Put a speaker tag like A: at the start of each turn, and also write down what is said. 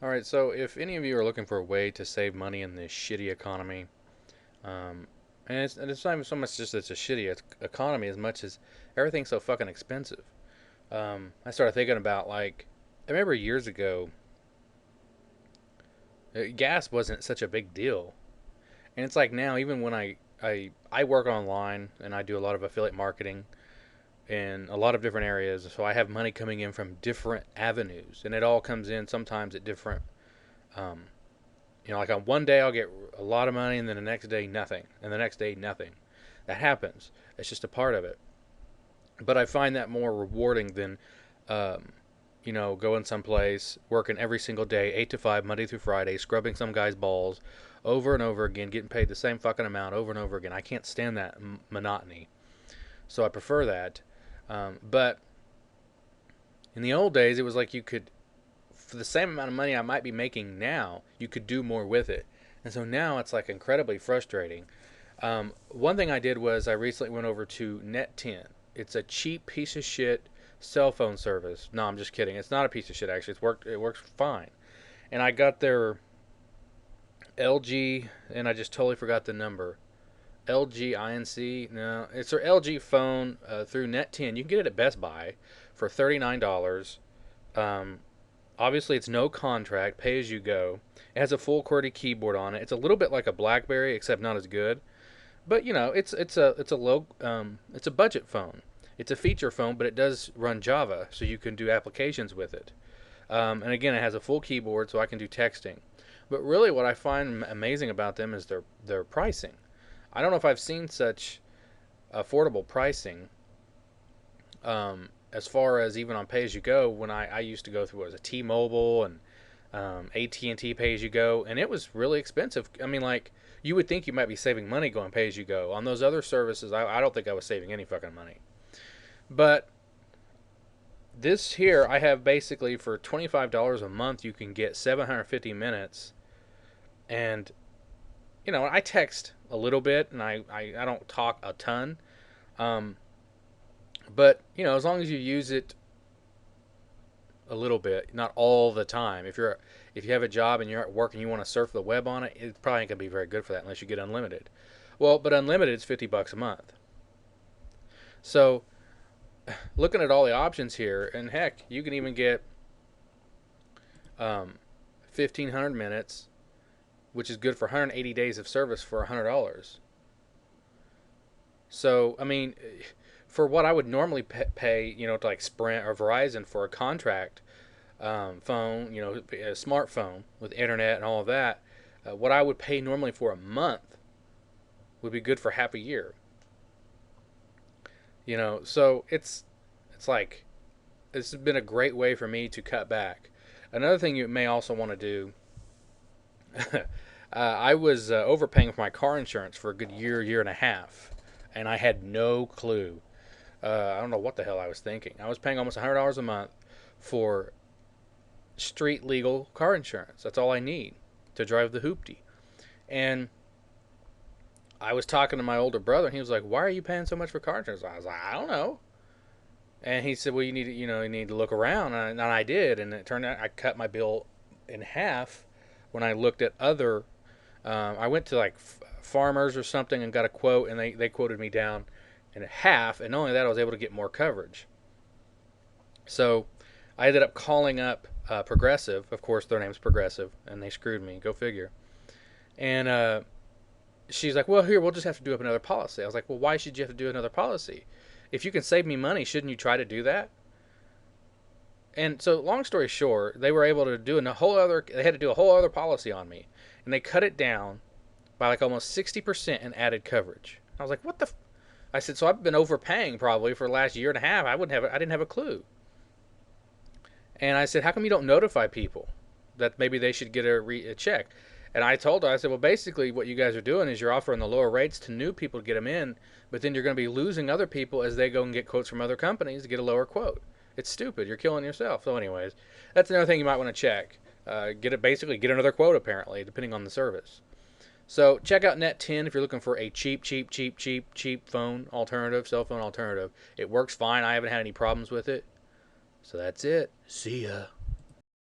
A: All right, so if any of you are looking for a way to save money in this shitty economy, and it's not even so much just it's a shitty economy as much as everything's so fucking expensive. I started thinking about like, I remember years ago, gas wasn't such a big deal, and it's like now even when I work online and I do a lot of affiliate marketing in a lot of different areas, so I have money coming in from different avenues, and it all comes in sometimes at different um, like on one day I'll get a lot of money, and then the next day nothing, and the next day nothing. That happens. It's just a part of it. But I find that more rewarding than, um, going someplace, working every single day, 8 to 5, Monday through Friday, scrubbing some guy's balls over and over again, getting paid the same fucking amount over and over again. I can't stand that monotony. So I prefer that. But in the old days, it was like you could, for the same amount of money I might be making now, you could do more with it. And so now it's like incredibly frustrating. One thing I did was I recently went over to Net10. It's a cheap piece of shit cell phone service. No, I'm just kidding. It's not a piece of shit actually. It works fine. And I got their LG, and I just totally forgot the number. LG INC. No, it's their LG phone through Net10. You can get it at Best Buy for $39. Um, Obviously, it's no contract, pay as you go. It has a full QWERTY keyboard on it. It's a little bit like a BlackBerry, except not as good. But it's a budget phone. It's a feature phone, but it does run Java, so you can do applications with it. And again, it has a full keyboard, so I can do texting. But really, what I find amazing about them is their pricing. I don't know if I've seen such affordable pricing, as far as even on pay as you go. When I used to go through, what was it, T-Mobile and AT&T pay as you go, and it was really expensive. I mean, like, you would think you might be saving money going pay as you go. On those other services, I don't think I was saving any fucking money. But this here, I have basically for $25 a month, you can get 750 minutes. And, I text a little bit, and I don't talk a ton. Um, but, as long as you use it a little bit, not all the time. If you have a job and you're at work and you want to surf the web on it, it probably ain't gonna be very good for that unless you get unlimited. Well, but unlimited is $50 a month. So looking at all the options here, and heck, you can even get 1,500 minutes, which is good for 180 days of service for $100. So I mean, for what I would normally pay, to like Sprint or Verizon for a contract phone, a smartphone with internet and all of that, what I would pay normally for a month would be good for half a year. So it's like this has been a great way for me to cut back. Another thing you may also want to do. I was overpaying for my car insurance for a good year and a half, and I had no clue. I don't know what the hell I was thinking. I was paying almost $100 a month for street legal car insurance. That's all I need to drive the hoopty. And I was talking to my older brother, and he was like, "Why are you paying so much for car insurance?" I was like, "I don't know." And he said, "Well, you need to look around." And I did, and it turned out I cut my bill in half when I looked at other. I went to like Farmers or something and got a quote, and they quoted me down in half. And not only that, I was able to get more coverage. So I ended up calling up Progressive. Of course, their name's Progressive, and they screwed me. Go figure. And she's like, "Well, here, we'll just have to do up another policy." I was like, "Well, why should you have to do another policy? If you can save me money, shouldn't you try to do that?" And so, long story short, they were able to do a whole other. They had to do a whole other policy on me, and they cut it down by like almost 60% and added coverage. I was like, "What the?" I said, "So I've been overpaying probably for the last year and a half. I didn't have a clue." And I said, "How come you don't notify people that maybe they should get a check?" And I told her, I said, "Well, basically, what you guys are doing is you're offering the lower rates to new people to get them in, but then you're going to be losing other people as they go and get quotes from other companies to get a lower quote. It's stupid. You're killing yourself." So, anyways, that's another thing you might want to check. Get another quote apparently, depending on the service. So check out Net10 if you're looking for a cheap phone alternative, cell phone alternative. It works fine. I haven't had any problems with it. So that's it. See ya.